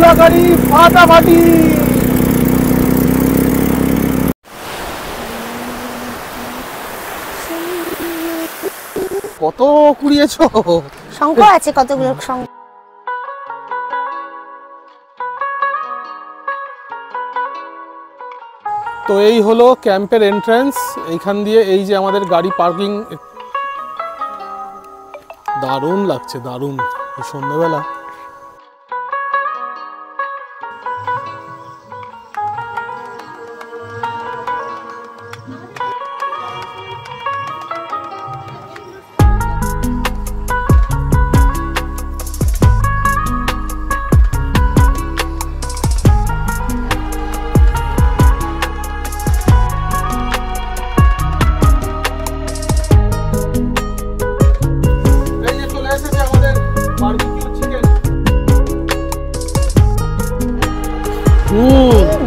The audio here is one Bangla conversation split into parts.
দুবলা গাড়ি ফাটাফাটি। কত কুড়িয়েছো? শঙ্খ আছে কতগুলো শঙ্খ। তো এই হলো ক্যাম্পের এন্ট্রান্স। এইখান দিয়ে এই যে আমাদের গাড়ি পার্কিং, দারুণ লাগছে, দারুণ সন্ধ্যাবেলা।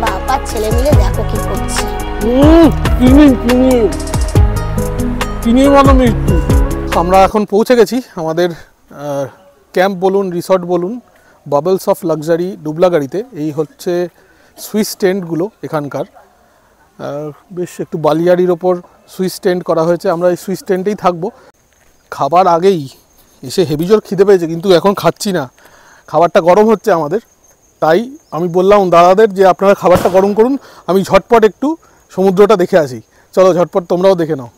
বাবা ছেলে মিলে দেখো কি করছে। আমরা এখন পৌঁছে গেছি আমাদের ক্যাম্প বলুন, রিসর্ট বলুন, বাবলস অফ লাক্সারি ডুবলাগাড়িতে। এই হচ্ছে সুইস টেন্টগুলো এখানকার। বেশ একটু বালিয়াড়ির ওপর সুইস টেন্ট করা হয়েছে। আমরা এই সুইস টেন্টেই থাকবো। খাবার আগেই এসে হেভি জোর খিদে পেয়েছে, কিন্তু এখন খাচ্ছি না, খাবারটা গরম হচ্ছে আমাদের। তাই আমি বললাম দাদাদের যে আপনারা খাবারটা গরম করুন, আমি ঝটপট একটু সমুদ্রটা দেখে আসি। চলো ঝটপট তোমরাও দেখে নাও।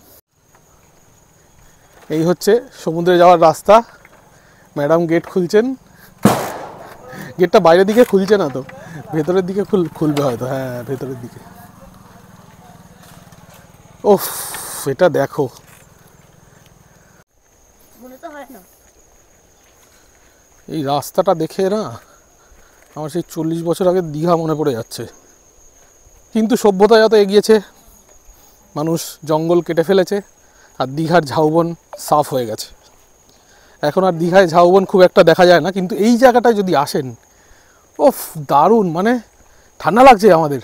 এই হচ্ছে সমুদ্রে যাওয়ার রাস্তা। ম্যাডাম গেট খুলছেন। গেটটা বাইরের দিকে খুলছে না তো, ভেতরের দিকে খুলবে হয়তো। হ্যাঁ, ভেতরের দিকে। ওফ, এটা দেখো। এই রাস্তাটা দেখে না আমার সেই 40 বছর আগে দীঘা মনে পড়ে যাচ্ছে। কিন্তু সভ্যতা যত এগিয়েছে, মানুষ জঙ্গল কেটে ফেলেছে, আর দীঘার ঝাউবন সাফ হয়ে গেছে। এখন আর দীঘায় ঝাউবন খুব একটা দেখা যায় না। কিন্তু এই জায়গাটায় যদি আসেন, ওফ দারুণ, মানে ঠান্ডা লাগছে আমাদের।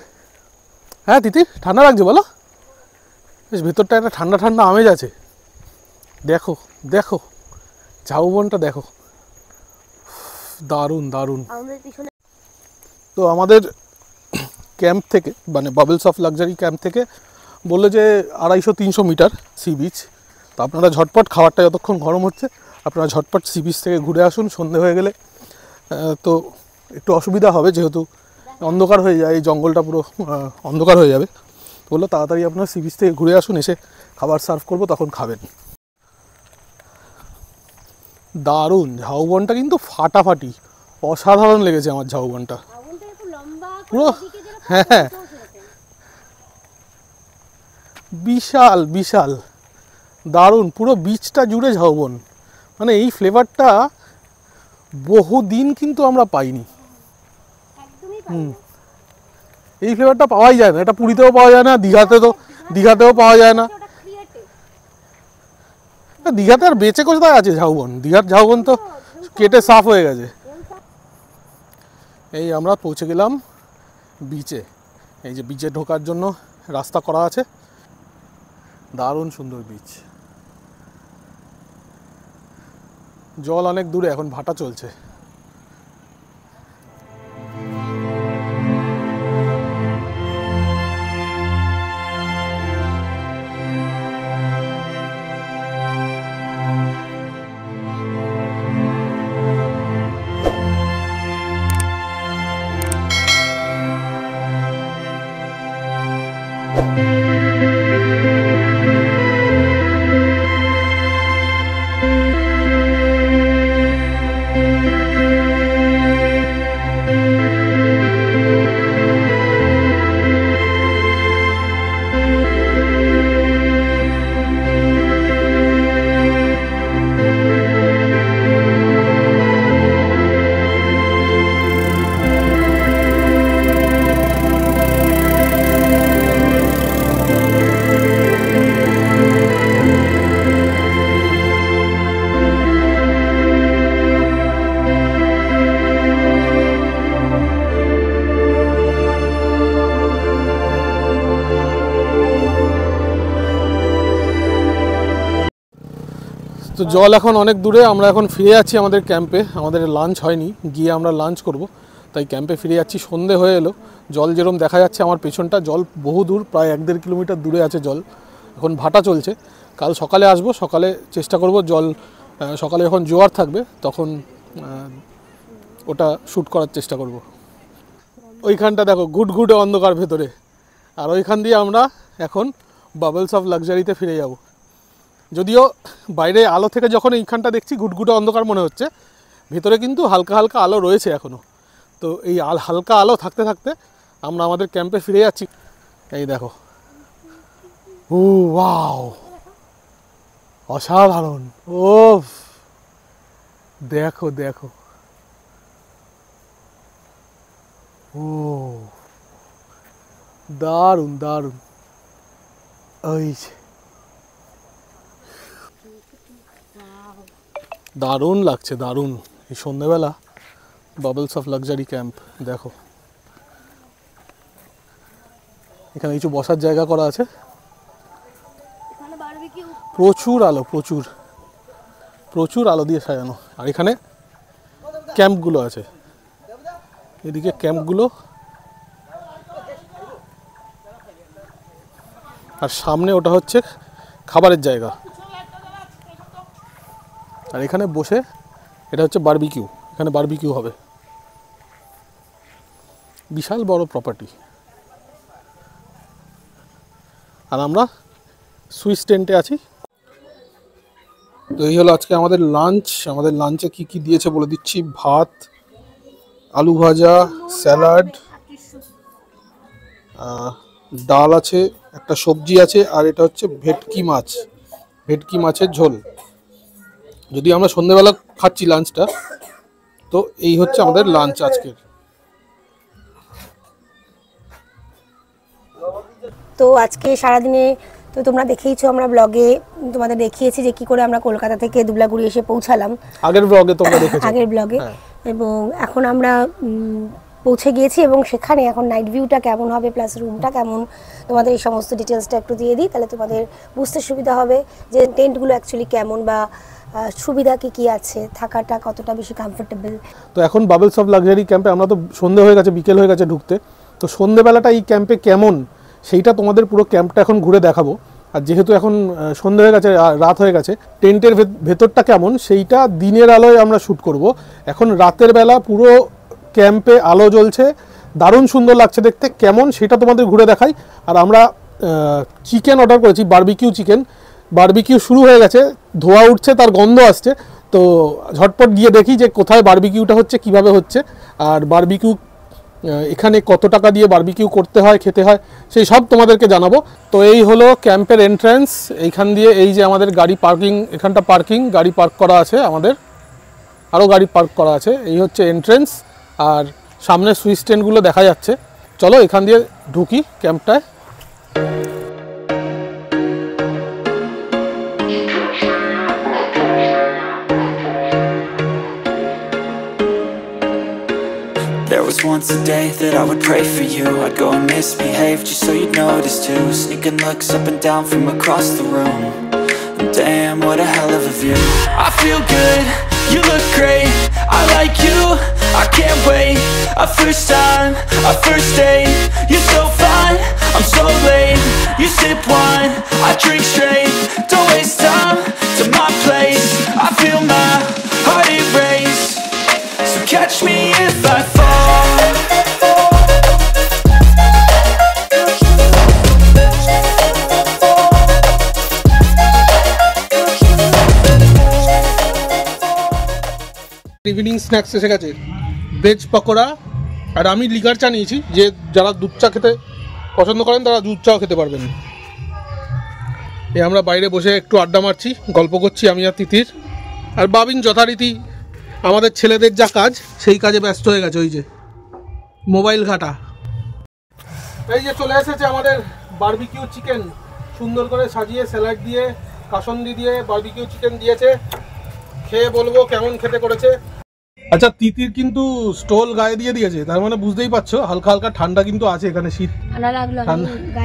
হ্যাঁ তিতি, ঠান্ডা লাগছে বলো? বেশ ভেতরটা একটা ঠান্ডা ঠান্ডা আমেজ আছে। দেখো দেখো, ঝাউবনটা দেখো, দারুণ দারুণ। তো আমাদের ক্যাম্প থেকে, মানে বাবলস অফ লাক্সারি ক্যাম্প থেকে বললো যে 250-300 মিটার সি বিচ। তো আপনারা ঝটপট, খাবারটা যতক্ষণ গরম হচ্ছে, আপনারা ঝটপট সি বিচ থেকে ঘুরে আসুন। সন্ধে হয়ে গেলে তো একটু অসুবিধা হবে, যেহেতু অন্ধকার হয়ে যায়, এই জঙ্গলটা পুরো অন্ধকার হয়ে যাবে। তো বললো তাড়াতাড়ি আপনারা সি বিচ থেকে ঘুরে আসুন, এসে খাবার সার্ভ করবো, তখন খাবেন। দারুণ, ঝাউবনটা কিন্তু ফাটাফাটি, অসাধারণ লেগেছে আমার ঝাউবনটা পুরো। হ্যাঁ, বিশাল বিশাল, দারুণ, পুরো বিচটা জুড়ে ঝাউবন। মানে এই ফ্লেভারটা বহুদিন কিন্তু আমরা পাইনি। এই ফ্লেভারটা পাওয়াই যায় না, এটা পুরীতেও পাওয়া যায় না, দীঘাতেও পাওয়া যায় না। দীঘাতে আর বেঁচে কোথায় আছে ঝাউবন? দীঘার ঝাউবন তো কেটে সাফ হয়ে গেছে। এই আমরা পৌঁছে গেলাম বিচে। এই যে বিচে ঢোকার জন্য রাস্তা করা আছে, দারুণ সুন্দর বিচ। জল অনেক দূরে, এখন ভাটা চলছে। তো জল এখন অনেক দূরে, আমরা এখন ফিরে যাচ্ছি আমাদের ক্যাম্পে। আমাদের লাঞ্চ হয়নি, গিয়ে আমরা লাঞ্চ করব। তো তাই ক্যাম্পে ফিরে যাচ্ছি। সন্ধে হয়ে এলো, জল যেরকম দেখা যাচ্ছে আমার পেছনটা, জল বহু দূর, প্রায় 1-1.5 কিলোমিটার দূরে আছে জল। এখন ভাটা চলছে, কাল সকালে আসবো, সকালে চেষ্টা করব জল সকালে যখন জোয়ার থাকবে তখন ওটা শ্যুট করার চেষ্টা করব। ওইখানটা দেখো ঘুটঘুটে অন্ধকার ভেতরে, আর ওইখান দিয়ে আমরা এখন বাবলস অফ লাক্সারিতে ফিরে যাব। যদিও বাইরে আলো থেকে যখন এইখানটা দেখছি ঘুটঘুটে অন্ধকার মনে হচ্ছে, ভেতরে কিন্তু হালকা হালকা আলো রয়েছে এখনও। তো এই হালকা আলো থাকতে থাকতে আমরা আমাদের ক্যাম্পে ফিরে যাচ্ছি। এই দেখো, ও ওয়াও, অসাধারণ। ও দেখো দেখো, ও দারুণ দারুণ। ওই দারুণ লাগছে, দারুণ। এই সন্ধ্যাবেলা বাবলস অফ লাক্সারি ক্যাম্প দেখো, এখানে কিছু বসার জায়গা করা আছে, প্রচুর আলো, প্রচুর প্রচুর আলো দিয়ে সাজানো। আর এখানে ক্যাম্পগুলো আছে, এদিকে ক্যাম্পগুলো, আর সামনে ওটা হচ্ছে খাবারের জায়গা। আর এখানে বসে, এটা হচ্ছে বারবিকিউ, এখানে বারবিকিউ হবে। বিশাল বড় প্রপার্টি। আর আমরা সুইস টেন্টে আছি। তো এই হলো আজকে আমাদের লাঞ্চ। আমাদের লাঞ্চে কি কি দিয়েছে বলে দিচ্ছি। ভাত, আলু ভাজা, স্যালাড, ডাল আছে, একটা সবজি আছে, আর এটা হচ্ছে ভেটকি মাছ, ভেটকি মাছের ঝোল। যদি আমরা সন্ধ্যেবেলা খাচ্ছি লাঞ্চটা, তো এই হচ্ছে আমাদের লাঞ্চ আজকের। তো আজকে সারাদিনে তো তোমরা দেখেইছো, আমরা ব্লগে তোমাদের দেখিয়েছি যে কি করে আমরা কলকাতা থেকে দুবলাগুড়ি এসে পৌঁছালাম, আগের ব্লগে তোমরা দেখেছো, আগের ব্লগে। এবং এখন আমরা পৌঁছে গিয়েছি, এবং সেখানে এখন নাইট ভিউটা কেমন হবে প্লাস রুমটা কেমন, তোমাদের এই সমস্ত ডিটেলসটা একটু দিয়ে দিই, তাহলে তোমাদের বুঝতে সুবিধা হবে যে টেন্টগুলো অ্যাকচুয়ালি কেমন, বা সুবিধা কি কি আছে, থাকাটা কতটা বেশি কমফোর্টেবল। তো এখন বাবলস অফ লাক্সারি ক্যাম্পে আমরা তো সন্ধে হয়ে গেছে, বিকেল হয়ে গেছে ঢুকতে। তো সন্ধেবেলাটা এই ক্যাম্পে কেমন সেইটা তোমাদের পুরো ক্যাম্পটা এখন ঘুরে দেখাবো। আর যেহেতু এখন সন্ধে হয়ে গেছে, রাত হয়ে গেছে, টেন্টের ভেতরটা কেমন সেইটা দিনের আলোয় আমরা শ্যুট করব। এখন রাতের বেলা পুরো ক্যাম্পে আলো জ্বলছে, দারুণ সুন্দর লাগছে দেখতে। কেমন সেটা তোমাদের ঘুরে দেখাই। আর আমরা চিকেন অর্ডার করেছি, বারবিকিউ চিকেন। বারবিকিউ শুরু হয়ে গেছে, ধোয়া উঠছে, তার গন্ধ আসছে। তো ঝটপট গিয়ে দেখি যে কোথায় বারবিকিউটা হচ্ছে, কিভাবে হচ্ছে, আর বারবিকিউ এখানে কত টাকা দিয়ে বারবিকিউ করতে হয়, খেতে হয়, সেই সব তোমাদেরকে জানাবো। তো এই হলো ক্যাম্পের এন্ট্রান্স। এইখান দিয়ে এই যে আমাদের গাড়ি পার্কিং, এখানটা পার্কিং, গাড়ি পার্ক করা আছে আমাদের, আরও গাড়ি পার্ক করা আছে। এই হচ্ছে এন্ট্রান্স, আর সামনে সুইচ টেন্টগুলো দেখা যাচ্ছে। চলো এখান দিয়ে ঢুকি ক্যাম্পটায়। There was once a day that I would pray for you. I'd go and misbehave just so you'd notice too. Sneaking looks up and down from across the room. And damn, what a hell of a view. I feel good, you look great, I like you, I can't wait. A first time, a first date, you're so fine, I'm so late. You sip wine, I drink straight, don't waste time to my place. I feel my heart erase, so catch me if I fall. Evening snacks এসে গেছে, ভেজ পকোড়া। আর আমি লিকার চা নিয়েছি, যে যারা দুধ চা খেতে পছন্দ করেন তারা দুধ চাও খেতে পারবেন। আমরা বাইরে বসে একটু আড্ডা মারছি, গল্প করছি আমি আর তিতির। আর বাবিন যথারীতি আমাদের ছেলেদের যা কাজ সেই কাজে ব্যস্ত হয়ে গেছে, ওই যে মোবাইল ঘাটা। এই যে চলে এসেছে আমাদের বারবিকিউ চিকেন, সুন্দর করে সাজিয়ে স্যালাড দিয়ে, কাসন্দি দিয়ে বারবিকিউ চিকেন দিয়েছে। খেয়ে বলবো কেমন খেতে করেছে। আচ্ছা, তিতির কিন্তু স্টোল গায়ে দিয়ে দিয়েছে, তার মানে বুঝতেই পারছো হালকা হালকা ঠান্ডা কিন্তু আছে এখানে, শীত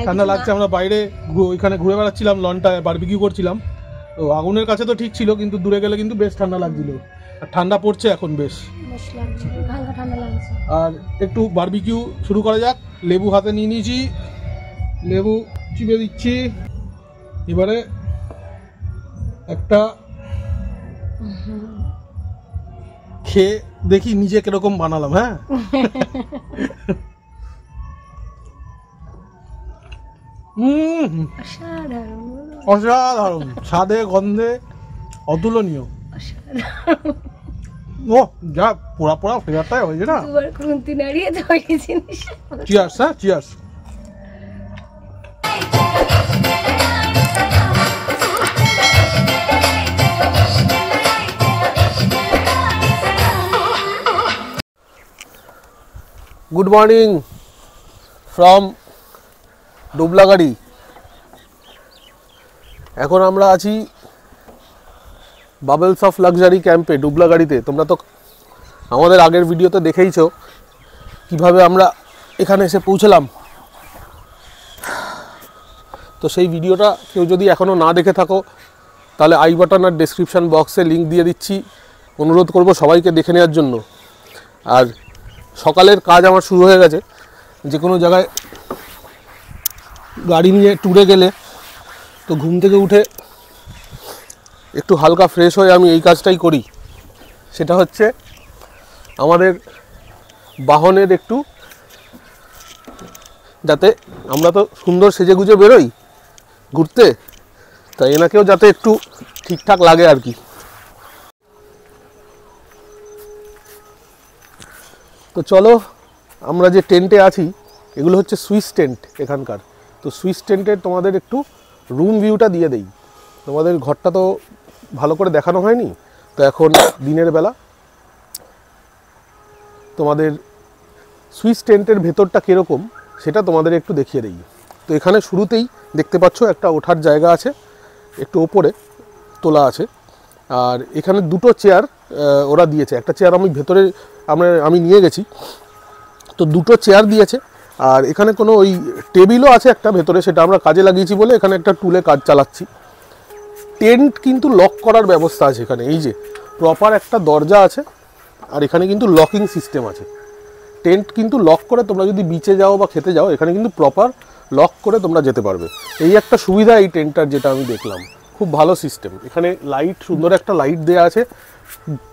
ঠান্ডা লাগছে। আমরা বাইরে ওইখানে ঘুরে বেড়াচ্ছিলাম, লনটায় বারবিকিউ করছিলাম। তো আগুনের কাছে তো ঠিক ছিল, কিন্তু দূরে গেলে কিন্তু বেশ ঠান্ডা লাগছিল। ঠান্ডা পড়ছে এখন বেশ, বেশ লাগছে, হালকা ঠান্ডা লাগছে। আর একটু বারবিকিউ শুরু করা যাক। লেবু হাতে নিয়ে নিয়েছি, লেবু চিপে দিচ্ছি। এবারে একটা খেয়ে দেখি নিজে কিরকম বানালাম। হ্যাঁ, অসাধারণ, অসাধারণ, স্বাদে গন্ধে অতুলনীয়। ও যা পোড়া পোড়া ফ্লেভারটাই হয়েছে না। দুবার খুন্তি নাড়িয়ে তৈরি জিনিস। চিয়ার্স। হ্যাঁ, cheers. Good morning from Dublagari. এখন আমরা আছি বাবলস অফ লাক্সারি ক্যাম্পে ডুবলাগাড়িতে। তোমরা তো আমাদের আগের ভিডিওতে দেখেইছো কিভাবে আমরা এখানে এসে পৌঁছলাম। তো সেই ভিডিওটা কেউ যদি এখনও না দেখে থাকো তাহলে আই বাটন আর ডেসক্রিপশান বক্সে লিঙ্ক দিয়ে দিচ্ছি। অনুরোধ করব সবাইকে দেখে নেওয়ার জন্য। আর সকালের কাজ আমার শুরু হয়ে গেছে। যে কোনো জায়গায় গাড়ি নিয়ে ট্যুরে গেলে তো ঘুম থেকে উঠে একটু হালকা ফ্রেশ হয়ে আমি এই কাজটাই করি। সেটা হচ্ছে আমাদের বাহনের একটু, যাতে আমরা তো সুন্দর সেজে গুজে বেরোই ঘুরতে, তাই এনাকেও যাতে একটু ঠিকঠাক লাগে আর কি। তো চলো, আমরা যে টেন্টে আছি এগুলো হচ্ছে সুইস টেন্ট এখানকার। তো সুইস টেন্টের তোমাদের একটু রুম ভিউটা দিয়ে দেই। তোমাদের ঘরটা তো ভালো করে দেখানো হয়নি, তো এখন দিনের বেলা তোমাদের সুইস টেন্টের ভেতরটা কীরকম সেটা তোমাদের একটু দেখিয়ে দিই। তো এখানে শুরুতেই দেখতে পাচ্ছ একটা ওঠার জায়গা আছে, একটু ওপরে তোলা আছে। আর এখানে দুটো চেয়ার ওরা দিয়েছে। একটা চেয়ার আমি ভেতরে আমি নিয়ে গেছি, তো দুটো চেয়ার দিয়েছে। আর এখানে কোনো ওই টেবিলও আছে একটা ভেতরে, সেটা আমরা কাজে লাগিয়েছি বলে এখানে একটা টুলে কাজ চালাচ্ছি। টেন্ট কিন্তু লক করার ব্যবস্থা আছে এখানে। এই যে প্রপার একটা দরজা আছে, আর এখানে কিন্তু লকিং সিস্টেম আছে। টেন্ট কিন্তু লক করে তোমরা যদি বিচে যাও বা খেতে যাও, এখানে কিন্তু প্রপার লক করে তোমরা যেতে পারবে। এই একটা সুবিধা এই টেন্টটার, যেটা আমি দেখলাম খুব ভালো সিস্টেম। এখানে লাইট, সুন্দর একটা লাইট দেওয়া আছে।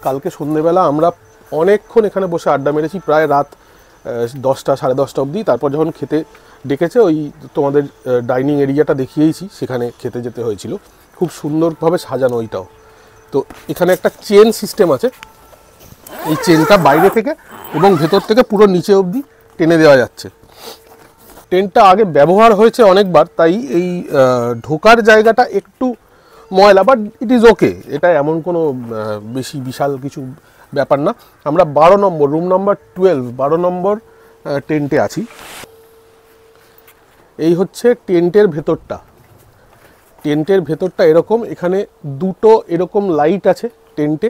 কালকে সন্ধ্যেবেলা আমরা অনেকক্ষণ এখানে বসে আড্ডা মেরেছি, প্রায় রাত 10টা সাড়ে 10টা অবধি। তারপর যখন খেতে ডেকেছে, ওই তোমাদের ডাইনিং এরিয়াটা দেখিয়েছি, সেখানে খেতে যেতে হয়েছিল। খুব সুন্দরভাবে সাজানো ওইটাও। তো এখানে একটা চেন সিস্টেম আছে। এই চেনটা বাইরে থেকে এবং ভেতর থেকে পুরো নিচে অবধি টেনে দেওয়া যাচ্ছে। টেন্টটা আগে ব্যবহার হয়েছে অনেকবার, তাই এই ঢোকার জায়গাটা একটু ময়লা, বাট ইট ইজ ওকে। এটা এমন কোনো বেশি বিশাল কিছু ব্যাপার না। আমরা 12 নম্বর রুম নাম্বার 12 নম্বর টেন্টে আছি। এই হচ্ছে টেন্টের ভেতরটা। টেন্টের ভেতরটা এরকম। এখানে দুটো এরকম লাইট আছে টেন্টে,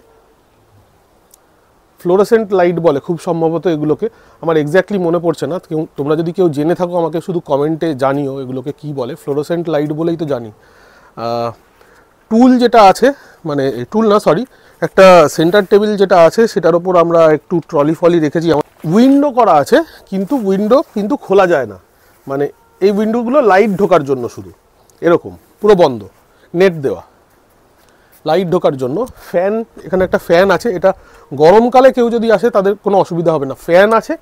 ফ্লোরোসেন্ট লাইট বলে খুব সম্ভবত এগুলোকে। আমার এক্স্যাক্টলি মনে পড়ছে না। তোমরা যদি কেউ জেনে থাকো আমাকে শুধু কমেন্টে জানিও এগুলোকে কি বলে। ফ্লোরোসেন্ট লাইট বলেই তো জানি। টুল যেটা আছে, মানে টুল না সরি, একটা সেন্টার টেবিল যেটা আছে সেটার ওপর আমরা একটু ট্রলি ফলি রেখেছি। উইন্ডো করা আছে, কিন্তু উইন্ডো কিন্তু খোলা যায় না। মানে এই উইন্ডোগুলো লাইট ঢোকার জন্য শুধু, এরকম পুরো বন্ধ, নেট দেওয়া লাইট ঢোকার জন্য। ফ্যান, এখানে একটা ফ্যান আছে। এটা গরমকালে কেউ যদি আসে তাদের কোনো অসুবিধা হবে না। ফ্যান আছে,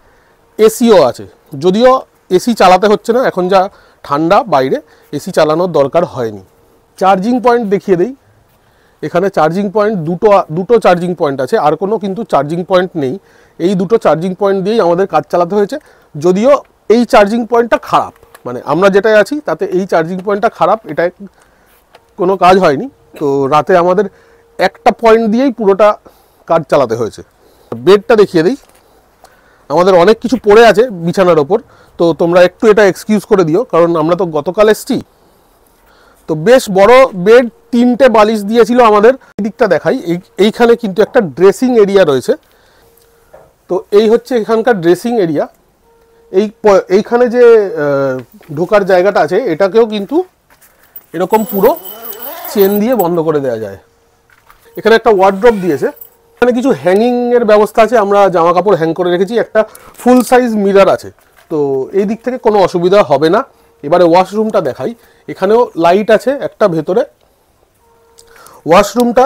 এসিও আছে। যদিও এসি চালাতে হচ্ছে না, এখন যা ঠান্ডা বাইরে, এসি চালানোর দরকার হয়নি। চার্জিং পয়েন্ট দেখিয়ে দেই। এখানে চার্জিং পয়েন্ট দুটো চার্জিং পয়েন্ট আছে, আর কোনো কিন্তু চার্জিং পয়েন্ট নেই। এই দুটো চার্জিং পয়েন্ট দিয়েই আমাদের কাজ চালাতে হয়েছে। যদিও এই চার্জিং পয়েন্টটা খারাপ, মানে আমরা যেটাই আছি তাতে এই চার্জিং পয়েন্টটা খারাপ, এটাই কোনো কাজ হয়নি। তো রাতে আমাদের একটা পয়েন্ট দিয়েই পুরোটা কাজ চালাতে হয়েছে। বেডটা দেখিয়ে দিই। আমাদের অনেক কিছু পড়ে আছে বিছানার ওপর, তো তোমরা একটু এটা এক্সকিউজ করে দিও, কারণ আমরা তো গতকাল এসছি। তো বেশ বড় বেড, 3টে বালিশ দিয়েছিল আমাদের। এই দিকটা দেখাই, এইখানে কিন্তু একটা ড্রেসিং এরিয়া রয়েছে। তো এই হচ্ছে এখানকার ড্রেসিং এরিয়া। এইখানে যে ঢোকার জায়গাটা আছে, এটাকেও কিন্তু এরকম পুরো চেন দিয়ে বন্ধ করে দেওয়া যায়। এখানে একটা ওয়ার্ড্রপ দিয়েছে, এখানে কিছু হ্যাঙ্গিং এর ব্যবস্থা আছে, আমরা জামা কাপড় হ্যাং করে রেখেছি। একটা ফুল সাইজ মিরর আছে, তো এই দিক থেকে কোনো অসুবিধা হবে না। এবারে ওয়াশরুমটা দেখাই। এখানেও লাইট আছে একটা ভেতরে। ওয়াশরুমটা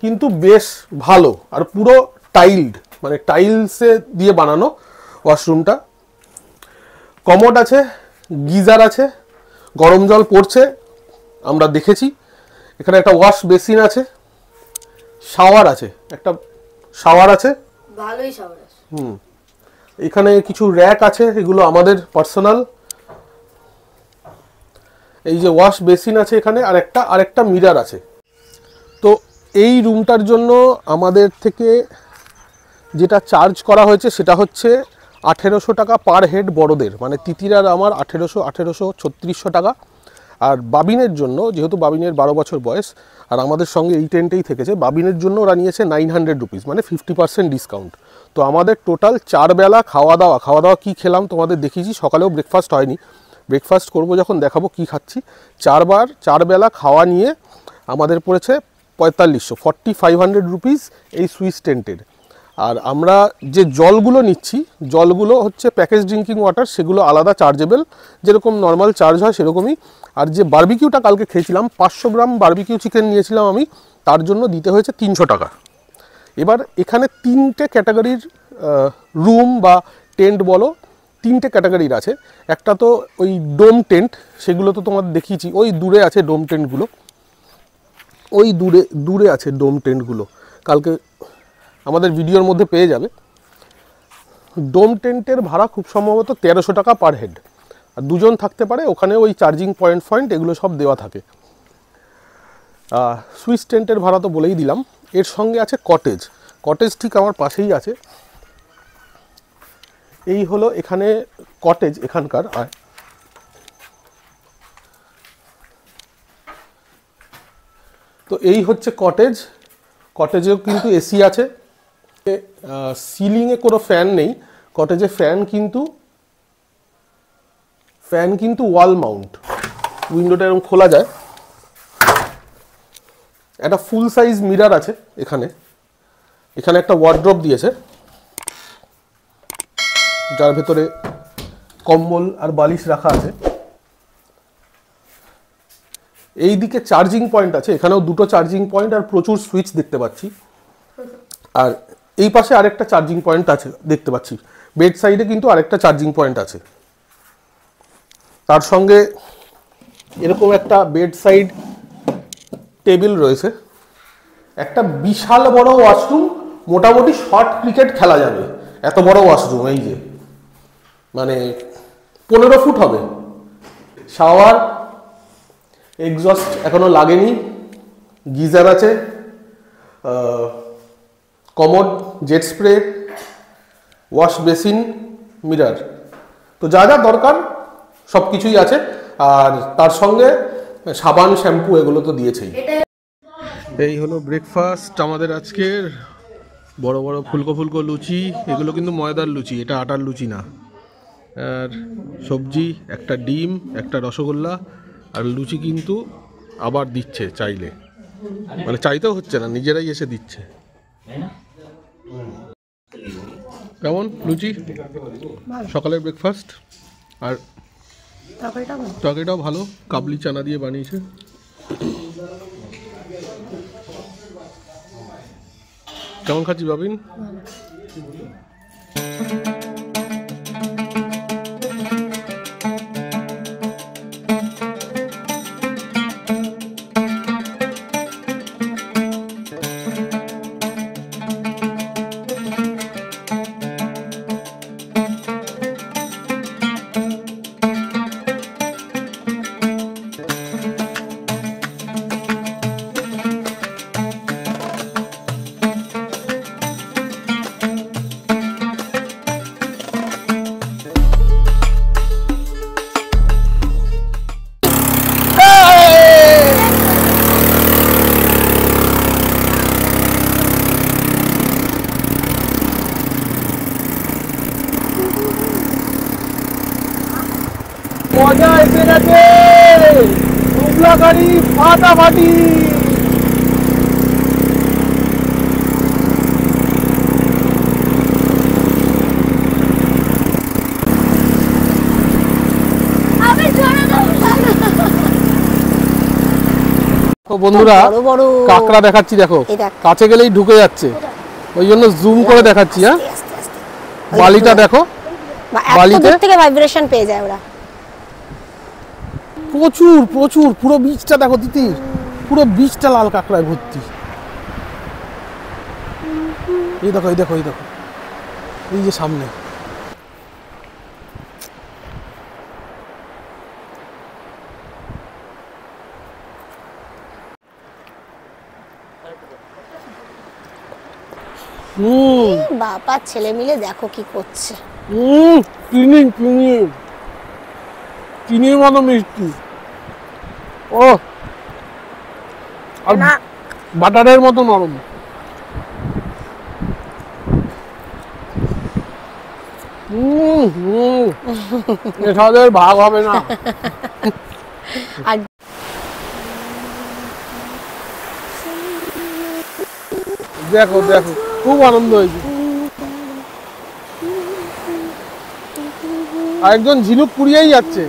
কিন্তু বেশ ভালো আর পুরো টাইলড, মানে টাইলসে দিয়ে বানানো ওয়াশরুমটা। কমোড আছে, গিজার আছে, গরম জল পড়ছে আমরা দেখেছি। এখানে একটা ওয়াশ বেসিন আছে, শাওয়ার আছে, একটা শাওয়ার আছে, ভালোই শাওয়ার আছে। এখানে কিছু র্যাক আছে, এগুলো আমাদের পার্সোনাল। এই যে ওয়াশ বেসিন আছে এখানে, আরেকটা মিরর আছে। তো এই রুমটার জন্য আমাদের থেকে যেটা চার্জ করা হয়েছে সেটা হচ্ছে 1800 টাকা পার হেড বড়দের, মানে তিতির আর আমার 1800 টাকা। আর বাবিনের জন্য, যেহেতু বাবিনের 12 বছর বয়স আর আমাদের সঙ্গে এই টেন্টেই থেকেছে, বাবিনের জন্য ওরা নিয়েছে 900 রুপিস, মানে 50% ডিসকাউন্ট। তো আমাদের টোটাল 4 বেলা খাওয়া দাওয়া কি খেলাম তোমাদের দেখিয়েছি। সকালেও ব্রেকফাস্ট হয়নি, ব্রেকফাস্ট করব যখন দেখাবো কি খাচ্ছি। 4 বেলা খাওয়া নিয়ে আমাদের পড়েছে 4500 রুপিস এই সুইস টেন্টের। আর আমরা যে জলগুলো নিচ্ছি, জলগুলো হচ্ছে প্যাকেজ ড্রিঙ্কিং ওয়াটার, সেগুলো আলাদা চার্জেবল, যেরকম নর্মাল চার্জ হয় সেরকমই। আর যে বারবিকিউটা কালকে খেয়েছিলাম, 500 গ্রাম বারবিকিউ চিকেন নিয়েছিলাম আমি, তার জন্য দিতে হয়েছে 300 টাকা। এবার এখানে 3টে ক্যাটাগরির রুম বা টেন্ট বলো, 3টে ক্যাটাগরির আছে। একটা তো ওই ডোম টেন্ট, সেগুলো তো তোমাদের দেখিয়েছি, ওই দূরে আছে ডোম টেন্টগুলো, ওই দূরে আছে ডোম টেন্টগুলো, কালকে আমাদের ভিডিওর মধ্যে পেয়ে যাবে। ডোম টেন্টের ভাড়া খুব সম্ভবত 1300 টাকা পার হেড, আর 2 জন থাকতে পারে। ওখানে ওই চার্জিং পয়েন্ট এগুলো সব দেওয়া থাকে। সুইস টেন্টের ভাড়া তো বলেই দিলাম। এর সঙ্গে আছে কটেজ ঠিক আমার পাশেই আছে। এই হলো এখানে কটেজ এখানকার। তো এই হচ্ছে কটেজেও কিন্তু এসি আছে। সিলিংয়ে কোনো ফ্যান নেই কটেজে, ফ্যান কিন্তু ওয়াল মাউন্ট, উইন্ডোটা এরকম খোলা যায়। একটা ফুল সাইজ মিরর আছে এখানে একটা ওয়ার্ড্রপ দিয়েছে, যার ভেতরে কম্বল আর বালিশ রাখা আছে। এই দিকে চার্জিং পয়েন্ট আছে, এখানেও 2টো চার্জিং পয়েন্ট আর প্রচুর সুইচ দেখতে পাচ্ছি। আর এই পাশে আরেকটা চার্জিং পয়েন্ট আছে দেখতে পাচ্ছি। বেড সাইডে কিন্তু আরেকটা চার্জিং পয়েন্ট আছে। তার সঙ্গে এরকম একটা বেড সাইড টেবিল রয়েছে। একটা বিশাল বড় ওয়াশরুম, মোটামুটি শর্ট ক্রিকেট খেলা যাবে এত বড় ওয়াশরুম। এই যে মানে 15 ফুট হবে। শাওয়ার, এক্সস্ট এখনো লাগেনি, গিজার আছে, commode, jet spray, wash basin, mirror. তো যা যা দরকার সব কিছুই আছে। আর তার সঙ্গে সাবান, শ্যাম্পু এগুলো তো দিয়েছেই। এই হলো ব্রেকফাস্ট আমাদের আজকের। বড় বড় ফুলকো লুচি, এগুলো কিন্তু ময়দার লুচি, এটা আটার লুচি না। আর সবজি, একটা ডিম, একটা রসগোল্লা, আর লুচি কিন্তু আবার দিচ্ছে চাইলে, মানে চাইতেও হচ্ছে না, নিজেরাই এসে দিচ্ছে। কেমন লুচি সকালের ব্রেকফাস্ট? আর তরকারিটাও ভালো, কাবলি চানা দিয়ে বানিয়েছে। কেমন খাচ্ছি বাবিন? মজা এসে গেছে, গাড়ি ফাটাফাটি। বন্ধুরা বড় বড় কাঁকড়া দেখাচ্ছি, দেখো এই দেখ। কাছে গেলেই ঢুকে যাচ্ছে, ওই জন্য জুম করে দেখাচ্ছি। হ্যাঁ, আস্তে আস্তে ওই বালিটা দেখো, এত বালিতে দূর থেকে ভাইব্রেশন পেয়ে যায় ওরা। প্রচুর প্রচুর, পুরো বীজটা দেখো তিতির, পুরো বীজটা লাল কাঁকড়ায় ভর্তি। এই দেখো এই দেখো এই দেখো, এই যে সামনে। বাপ আর ছেলে মিলে দেখো কি করছে। চিনি চিনি, চিনির মতো মিষ্টি। ও, আর না বাটারের মতো নরম। এটাদের ভাগ হবে না। আর দেখো দেখো, খুব আনন্দ হয়েছে। আরেকজন ঝিনুক কুড়িয়েই যাচ্ছে।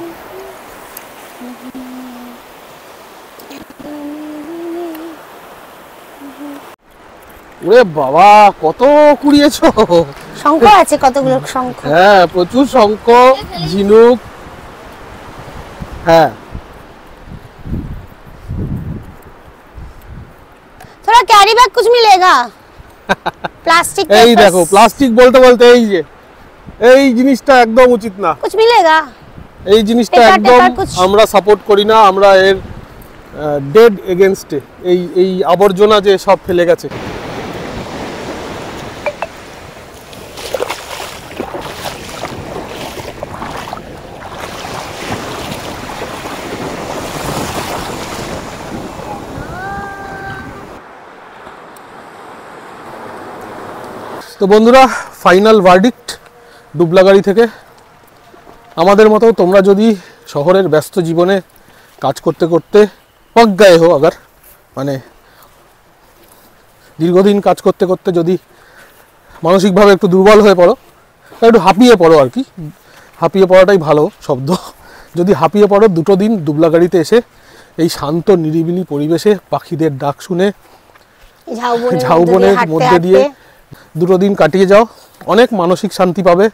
ওরে বাবা, কত কুড়িয়েছো। শঙ্খ আছে কতগুলো শঙ্খ। হ্যাঁ, প্রচুর শঙ্খ, ঝিনুক। হ্যাঁ, थोड़ा कैरी बैग कुछ मिलेगा प्लास्टिक এই দেখো প্লাস্টিক বলতে বলতে এই যে এই জিনিসটা একদম উচিত না। कुछ मिलेगा এই জিনিসটা পেপার একদম টেপার কুছ? আমরা সাপোর্ট করি না, আমরা এর ডেড এগেইনস্টে। এই এই আবর্জনা যে সব ফেলে গেছে। তো বন্ধুরা, ফাইনাল ভার্ডিক্ট ডুবলাগাড়ি থেকে। আমাদের মতো তোমরা যদি শহরের ব্যস্ত জীবনে কাজ করতে করতে পক গায়ে হো, আগার মানে দীর্ঘদিন কাজ করতে করতে যদি মানসিকভাবে একটু দুর্বল হয়ে পড়ো, বা একটু হাঁপিয়ে পড়ো আর কি, হাঁপিয়ে পড়াটাই ভালো শব্দ। যদি হাঁপিয়ে পড়ো, দুটো দিন ডুবলাগাড়িতে এসে এই শান্ত নিরিবিলি পরিবেশে পাখিদের ডাক শুনে ঝাউবনের মধ্যে দিয়ে দুটো দিন কাটিয়ে যাও, অনেক মানসিক শান্তি পাবে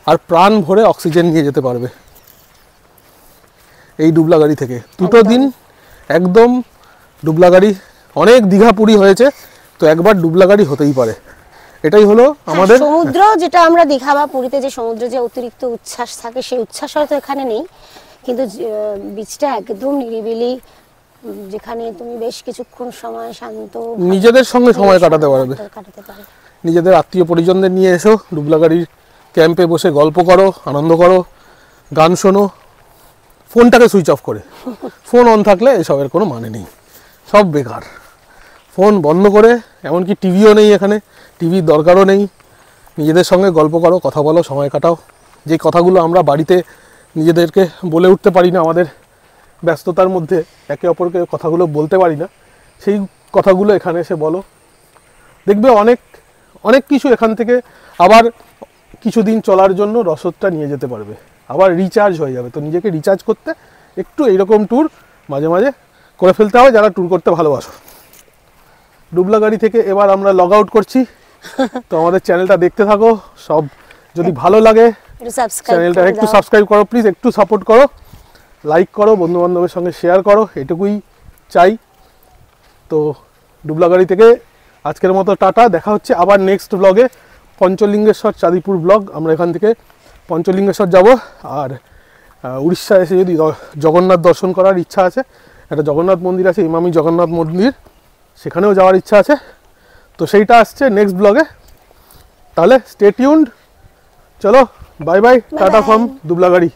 আর প্রাণ ভরে অক্সিজেন নিয়ে যেতে পারবে এই ডুবলাগাড়ি থেকে। দুটো দিন একদম ডুবলাগাড়ি, অনেক দীঘা পুরী হয়েছে তো একবার ডুবলাগাড়ি হতেই পারে। এটাই হলো আমাদের সমুদ্র, যেটা আমরা দীঘা বা পুরীতে যে সমুদ্রে যে অতিরিক্ত উচ্ছ্বাস থাকে, সেই উচ্ছ্বাস হয়তো এখানে নেই, কিন্তু বিচটা একদম নিরিবিলি, যেখানে তুমি বেশ কিছুক্ষণ সময় শান্ত নিজেদের সঙ্গে সময় কাটাতে পারবে। কাটাতে পারবে। নিজেদের আত্মীয় পরিজনদের নিয়ে এসো, ডুবলাগাড়ির ক্যাম্পে বসে গল্প করো, আনন্দ করো, গান শোনো, ফোনটাকে সুইচ অফ করে। ফোন অন থাকলে এসবের কোনো মানে নেই, সব বেকার। ফোন বন্ধ করে, এমনকি টিভিও নেই এখানে, টিভির দরকারও নেই। নিজেদের সঙ্গে গল্প করো, কথা বলো, সময় কাটাও। যে কথাগুলো আমরা বাড়িতে নিজেদেরকে বলে উঠতে পারি না, আমাদের ব্যস্ততার মধ্যে একে অপরকে কথাগুলো বলতে পারি না, সেই কথাগুলো এখানে এসে বলো। দেখবে অনেক অনেক কিছু এখান থেকে আবার কিছুদিন চলার জন্য রসদটা নিয়ে যেতে পারবে, আবার রিচার্জ হয়ে যাবে। তো নিজেকে রিচার্জ করতে একটু এইরকম ট্যুর মাঝে মাঝে করে ফেলতে হবে, যারা ট্যুর করতে ভালোবাসো। ডুবলাগাড়ি থেকে এবার আমরা লগ আউট করছি। তো আমাদের চ্যানেলটা দেখতে থাকো, সব যদি ভালো লাগে চ্যানেলটা একটু সাবস্ক্রাইব করো প্লিজ, একটু সাপোর্ট করো, লাইক করো, বন্ধু বান্ধবের সঙ্গে শেয়ার করো, এটুকুই চাই। তো ডুবলাগাড়ি থেকে আজকের মতো টাটা, দেখা হচ্ছে আবার নেক্সট ব্লগে। পঞ্চলিঙ্গেশ্বর চাঁদিপুর ব্লগ, আমরা এখান থেকে পঞ্চলিঙ্গেশ্বর যাব। আর উড়িষ্যা এসে যদি জগন্নাথ দর্শন করার ইচ্ছা আছে, একটা জগন্নাথ মন্দির আছে, ইমামি জগন্নাথ মন্দির, সেখানেও যাওয়ার ইচ্ছা আছে। তো সেইটা আসছে নেক্সট ব্লগে, তাহলে স্টে টিউনড। চলো বাই বাই, টাটা ফ্রম ডুবলাগাড়ি।